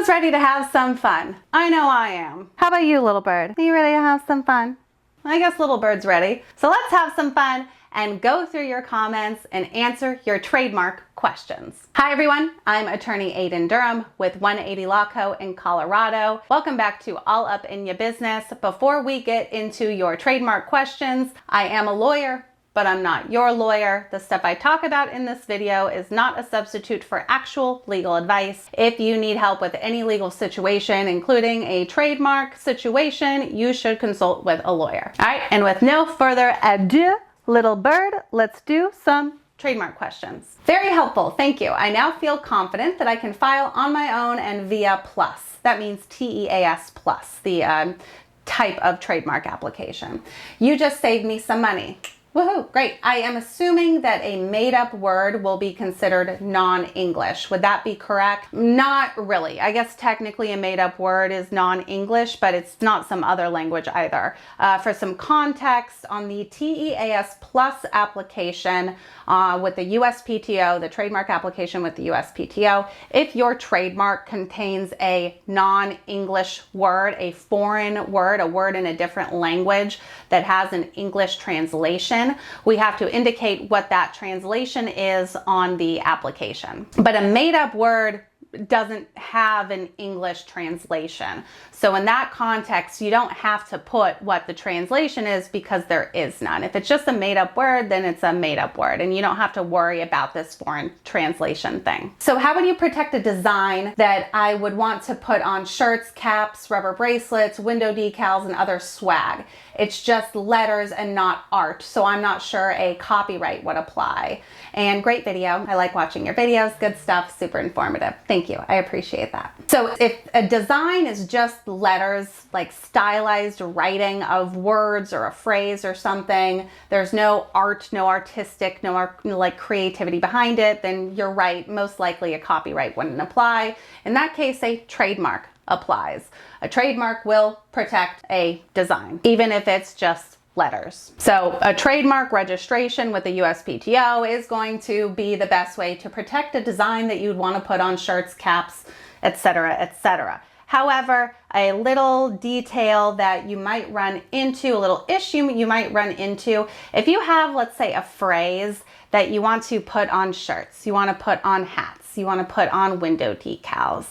Who's ready to have some fun? I know I am. How about you, little bird? Are you ready to have some fun? I guess little bird's ready. So let's have some fun and go through your comments and answer your trademark questions. Hi everyone, I'm attorney Aiden Durham with 180 Law Co. in Colorado. Welcome back to All Up in Your Business. Before we get into your trademark questions, I am a lawyer, but I'm not your lawyer. The stuff I talk about in this video is not a substitute for actual legal advice. If you need help with any legal situation, including a trademark situation, you should consult with a lawyer. All right, and with no further ado, little bird, let's do some trademark questions. Very helpful, thank you. I now feel confident that I can file on my own and via plus. That means TEAS plus, the type of trademark application. You just saved me some money. Woohoo, great. I am assuming that a made-up word will be considered non-English. Would that be correct? Not really. I guess technically a made-up word is non-English, but it's not some other language either. For some context, on the TEAS Plus application with the USPTO, the trademark application with the USPTO, if your trademark contains a non-English word, a foreign word, a word in a different language that has an English translation, we have to indicate what that translation is on the application. But a made-up word doesn't have an English translation. So in that context, you don't have to put what the translation is because there is none. If it's just a made-up word, then it's a made-up word and you don't have to worry about this foreign translation thing. So how would you protect a design that I would want to put on shirts, caps, rubber bracelets, window decals, and other swag? It's just letters and not art, so I'm not sure a copyright would apply. And great video. I like watching your videos. Good stuff. Super informative. Thank you. I appreciate that. So if a design is just letters, like stylized writing of words or a phrase or something, there's no art, no artistic, no like creativity behind it, then you're right. Most likely a copyright wouldn't apply. In that case, a trademark applies. A trademark will protect a design, even if it's just letters. So a trademark registration with the USPTO is going to be the best way to protect a design that you'd want to put on shirts, caps, etc., etc. However, a little detail that you might run into, a little issue you might run into, if you have, let's say, a phrase that you want to put on shirts, you want to put on hats, you want to put on window decals,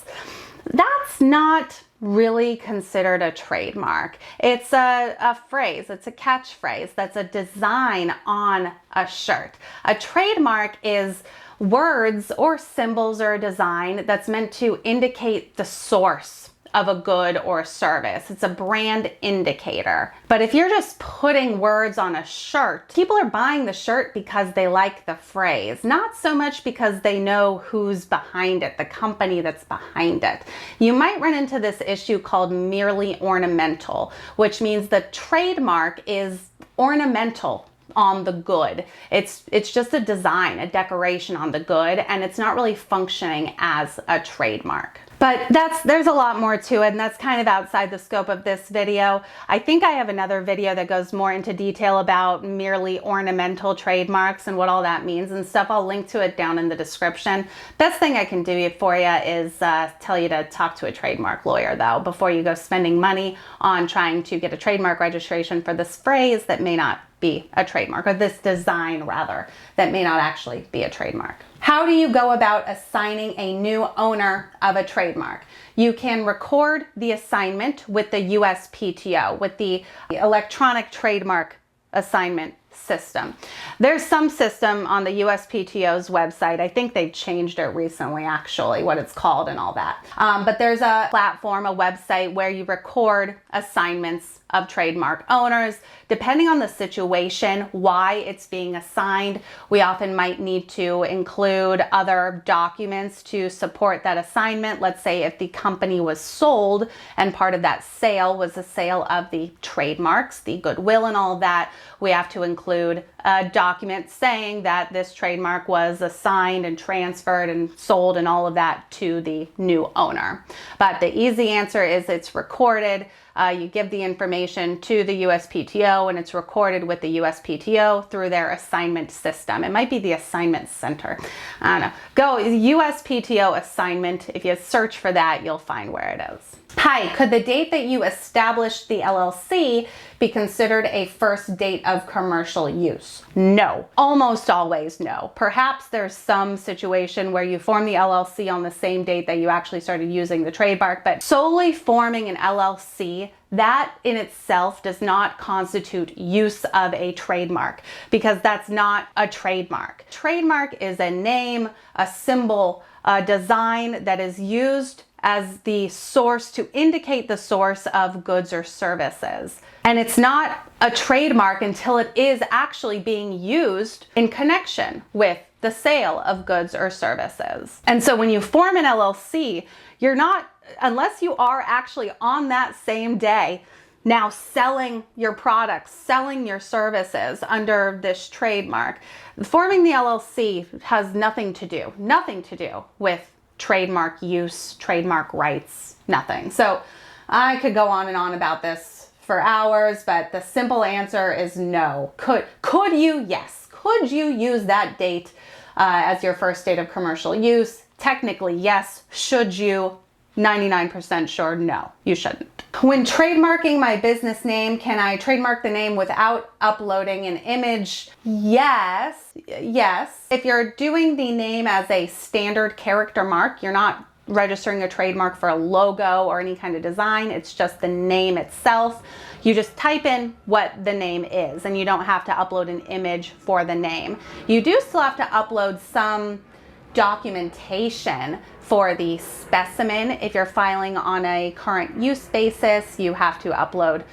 that's not really considered a trademark. It's a phrase, it's a catchphrase, that's a design on a shirt. A trademark is words or symbols or a design that's meant to indicate the source of a good or a service. It's a brand indicator. But if you're just putting words on a shirt, people are buying the shirt because they like the phrase, not so much because they know who's behind it, the company that's behind it. You might run into this issue called merely ornamental, which means the trademark is ornamental on the good. It's just a design, a decoration on the good, and it's not really functioning as a trademark. But there's a lot more to it, and that's kind of outside the scope of this video. I think I have another video that goes more into detail about merely ornamental trademarks and what all that means and stuff. I'll link to it down in the description. Best thing I can do for you is tell you to talk to a trademark lawyer, though, before you go spending money on trying to get a trademark registration for this phrase that may not be a trademark, or this design rather, that may not actually be a trademark. How do you go about assigning a new owner of a trademark? You can record the assignment with the USPTO, with the electronic trademark assignment system. There's some system on the USPTO's website. I think they've changed it recently, actually, what it's called and all that. But there's a platform, a website where you record assignments of trademark owners. Depending on the situation, why it's being assigned, we often might need to include other documents to support that assignment. Let's say if the company was sold and part of that sale was the sale of the trademarks, the goodwill and all of that, we have to include a document saying that this trademark was assigned and transferred and sold and all of that to the new owner. But the easy answer is it's recorded. You give the information application to the USPTO and it's recorded with the USPTO through their assignment system. It might be the assignment center. I don't know. Go USPTO assignment. If you search for that, you'll find where it is. Hi, could the date that you established the LLC be considered a first date of commercial use? No, almost always no. Perhaps there's some situation where you form the LLC on the same date that you actually started using the trademark, but solely forming an LLC, that in itself does not constitute use of a trademark, because that's not a trademark. Trademark is a name, a symbol, a design that is used as the source to indicate the source of goods or services. And it's not a trademark until it is actually being used in connection with the sale of goods or services. And so when you form an LLC, you're not, unless you are actually on that same day now selling your products, selling your services under this trademark, forming the LLC has nothing to do with trademark use, trademark rights, nothing. So I could go on and on about this for hours, but the simple answer is no. Could you? Yes. Could you use that date as your first date of commercial use? Technically, yes. Should you? 99% sure, no, you shouldn't. When trademarking my business name, can I trademark the name without uploading an image? Yes. If you're doing the name as a standard character mark, you're not registering a trademark for a logo or any kind of design. It's just the name itself. You just type in what the name is and you don't have to upload an image for the name. You do still have to upload some documentation for the specimen. If you're filing on a current use basis, you have to upload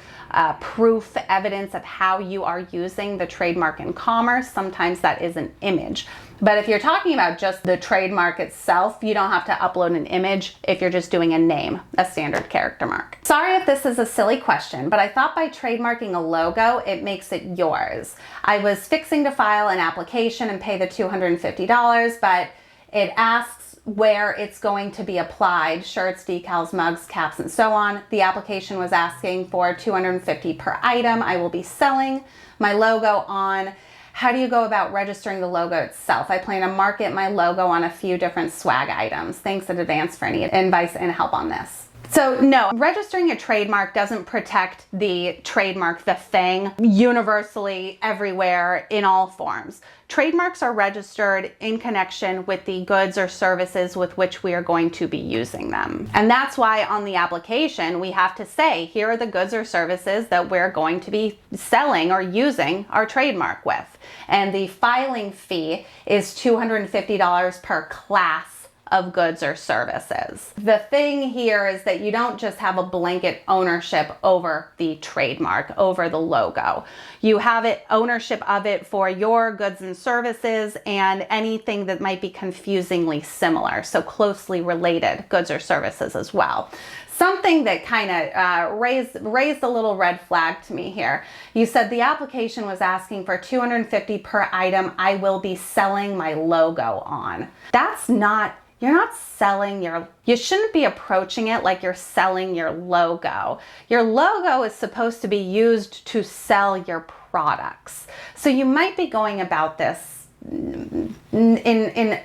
proof, evidence of how you are using the trademark in commerce. Sometimes that is an image. But if you're talking about just the trademark itself, you don't have to upload an image if you're just doing a name, a standard character mark. Sorry if this is a silly question, but I thought by trademarking a logo, it makes it yours. I was fixing to file an application and pay the $250, but it asks where it's going to be applied: shirts, decals, mugs, caps, and so on. The application was asking for $250 per item. I will be selling my logo on. How do you go about registering the logo itself? I plan to market my logo on a few different swag items. Thanks in advance for any advice and help on this. So no, registering a trademark doesn't protect the trademark, the thing, universally everywhere in all forms. Trademarks are registered in connection with the goods or services with which we are going to be using them. And that's why on the application, we have to say, here are the goods or services that we're going to be selling or using our trademark with. And the filing fee is $250 per class of goods or services. The thing here is that you don't just have a blanket ownership over the trademark, over the logo. You have ownership of it for your goods and services and anything that might be confusingly similar, so closely related goods or services as well. Something that kind of raised a little red flag to me here. You said the application was asking for $250 per item I will be selling my logo on. That's not, you're not selling you shouldn't be approaching it like you're selling your logo. Your logo is supposed to be used to sell your products. So you might be going about this in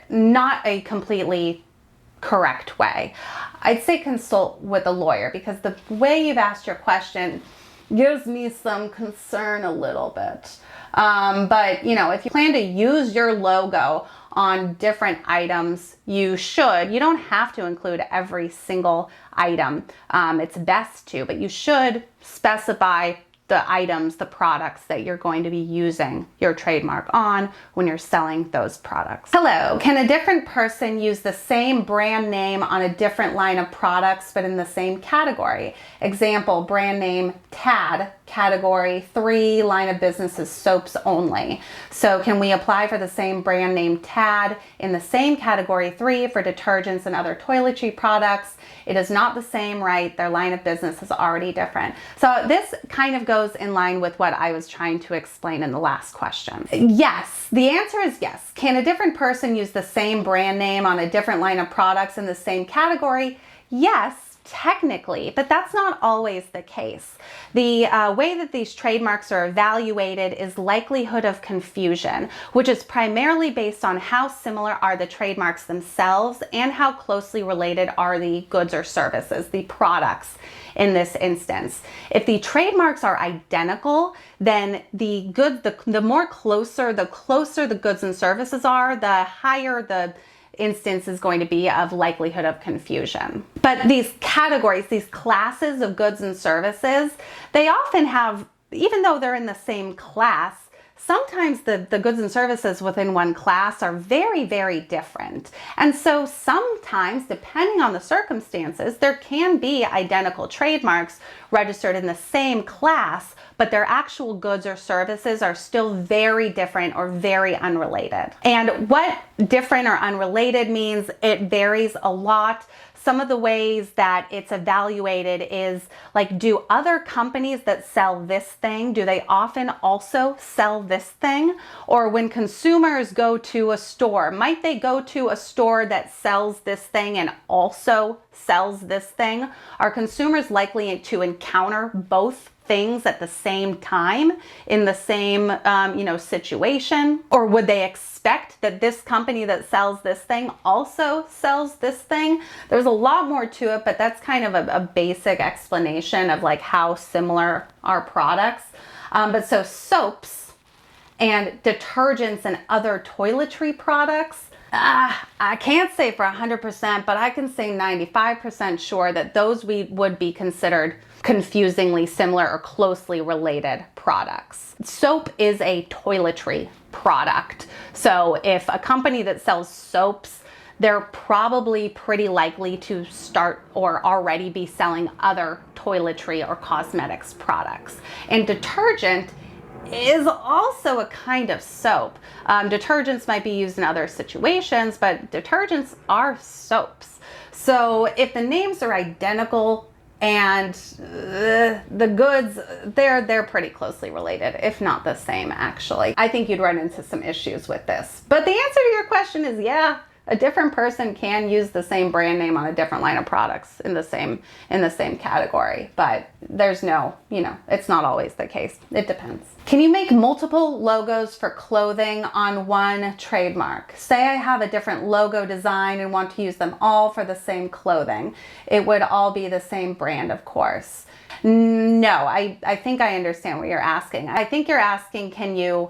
not a completely correct way. I'd say consult with a lawyer, because the way you've asked your question gives me some concern a little bit. But you know, if you plan to use your logo on different items, you should. You don't have to include every single item. It's best to, but you should specify the items, the products that you're going to be using your trademark on when you're selling those products. Hello, can a different person use the same brand name on a different line of products but in the same category? Example, brand name Tad, category 3, line of business is soaps only. So can we apply for the same brand name Tad in the same category 3 for detergents and other toiletry products? It is not the same, right? Their line of business is already different. So this kind of goes in line with what I was trying to explain in the last question. Yes, the answer is yes. Can a different person use the same brand name on a different line of products in the same category? Yes, technically, but that's not always the case. The way that these trademarks are evaluated is likelihood of confusion, which is primarily based on how similar are the trademarks themselves and how closely related are the goods or services, the products in this instance. If the trademarks are identical, then the closer the goods and services are, the higher the instance is going to be of likelihood of confusion. But these categories, these classes of goods and services, they often have, even though they're in the same class, sometimes the goods and services within one class are very, very different. And so sometimes, depending on the circumstances, there can be identical trademarks registered in the same class, but their actual goods or services are still very different or very unrelated. And what different or unrelated means, it varies a lot. Some of the ways that it's evaluated is like, do other companies that sell this thing, do they often also sell this thing? Or when consumers go to a store, might they go to a store that sells this thing and also sells this thing? Are consumers likely to encounter both things at the same time in the same situation? Or would they expect that this company that sells this thing also sells this thing? There's a lot more to it, but that's kind of a basic explanation of like how similar are products. But so soaps and detergents and other toiletry products, I can't say for 100%, but I can say 95% sure that those would be considered confusingly similar or closely related products. Soap is a toiletry product. So if a company that sells soaps, they're probably pretty likely to start or already be selling other toiletry or cosmetics products. And detergent is also a kind of soap. Detergents might be used in other situations, but detergents are soaps. So if the names are identical and the goods, they're pretty closely related, if not the same, actually. I think you'd run into some issues with this. But the answer to your question is, yeah, a different person can use the same brand name on a different line of products in the same category, but there's no, it's not always the case. It depends. Can you make multiple logos for clothing on one trademark? Say I have a different logo design and want to use them all for the same clothing. It would all be the same brand, of course. No, I think I understand what you're asking. I think you're asking, can you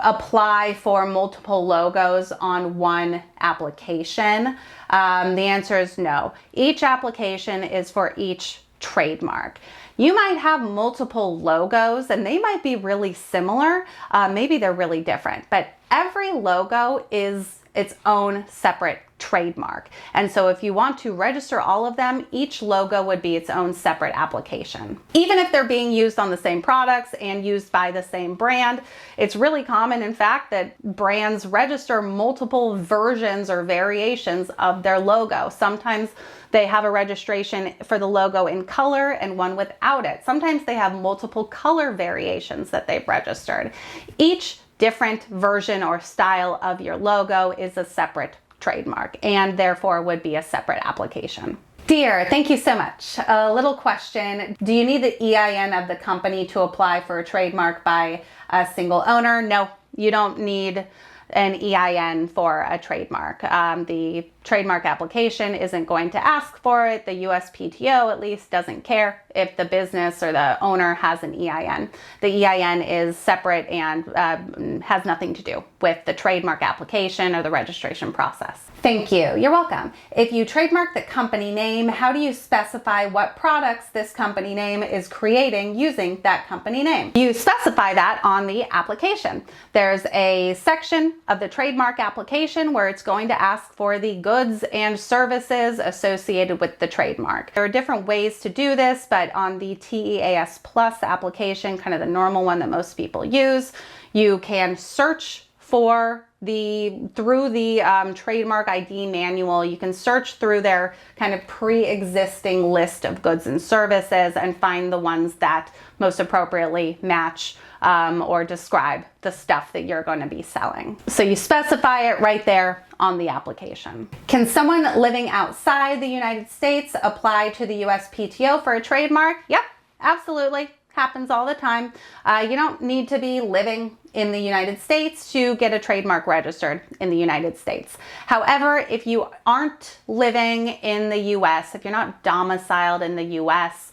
apply for multiple logos on one application? The answer is no. Each application is for each trademark. You might have multiple logos and they might be really similar. Maybe they're really different, but every logo is its own separate trademark. And so if you want to register all of them, each logo would be its own separate application. Even if they're being used on the same products and used by the same brand, it's really common, in fact, that brands register multiple versions or variations of their logo. Sometimes they have a registration for the logo in color and one without it. Sometimes they have multiple color variations that they've registered. Each different version or style of your logo is a separate trademark and therefore would be a separate application. Dear, thank you so much. A little question. Do you need the EIN of the company to apply for a trademark by a single owner? No, you don't need an EIN for a trademark. The trademark application isn't going to ask for it. The USPTO at least doesn't care if the business or the owner has an EIN. The EIN is separate and has nothing to do with the trademark application or the registration process. Thank you. You're welcome. If you trademark the company name, how do you specify what products this company name is creating using that company name? You specify that on the application. There's a section of the trademark application where it's going to ask for the goods and services associated with the trademark. There are different ways to do this, but on the TEAS Plus application, kind of the normal one that most people use, you can search for through the trademark ID manual, you can search through their kind of pre-existing list of goods and services and find the ones that most appropriately match or describe the stuff that you're going to be selling. So you specify it right there on the application. Can someone living outside the United States apply to the USPTO for a trademark? Yep, absolutely. Happens all the time. You don't need to be living in the United States to get a trademark registered in the United States. However, if you aren't living in the US, if you're not domiciled in the US,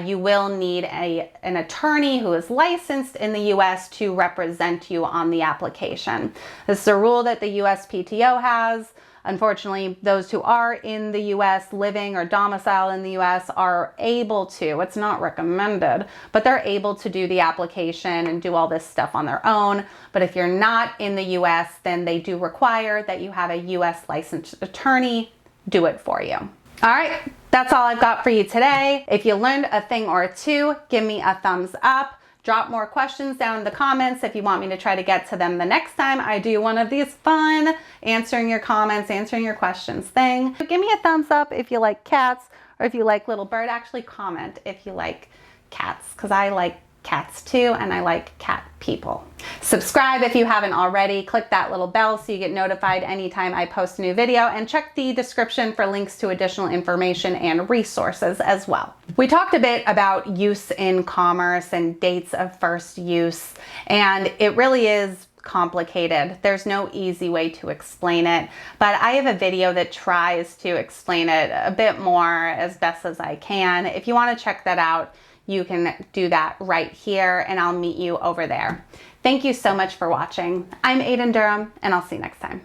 you will need an attorney who is licensed in the US to represent you on the application. This is a rule that the USPTO has. Unfortunately, those who are in the US, living or domiciled in the US, are able to, it's not recommended, but they're able to do the application and do all this stuff on their own. But if you're not in the US, then they do require that you have a US licensed attorney do it for you. All right, that's all I've got for you today. If you learned a thing or two, give me a thumbs up. Drop more questions down in the comments if you want me to try to get to them the next time I do one of these fun answering your comments, answering your questions thing. So give me a thumbs up if you like cats, or if you like Little Bird. Actually comment if you like cats, because I like cats too, and I like cat people. Subscribe if you haven't already. Click that little bell so you get notified anytime I post a new video, and check the description for links to additional information and resources as well. We talked a bit about use in commerce and dates of first use, and it really is complicated. There's no easy way to explain it, but I have a video that tries to explain it a bit more as best as I can. If you want to check that out, you can do that right here, and I'll meet you over there. Thank you so much for watching. I'm Aiden Durham, and I'll see you next time.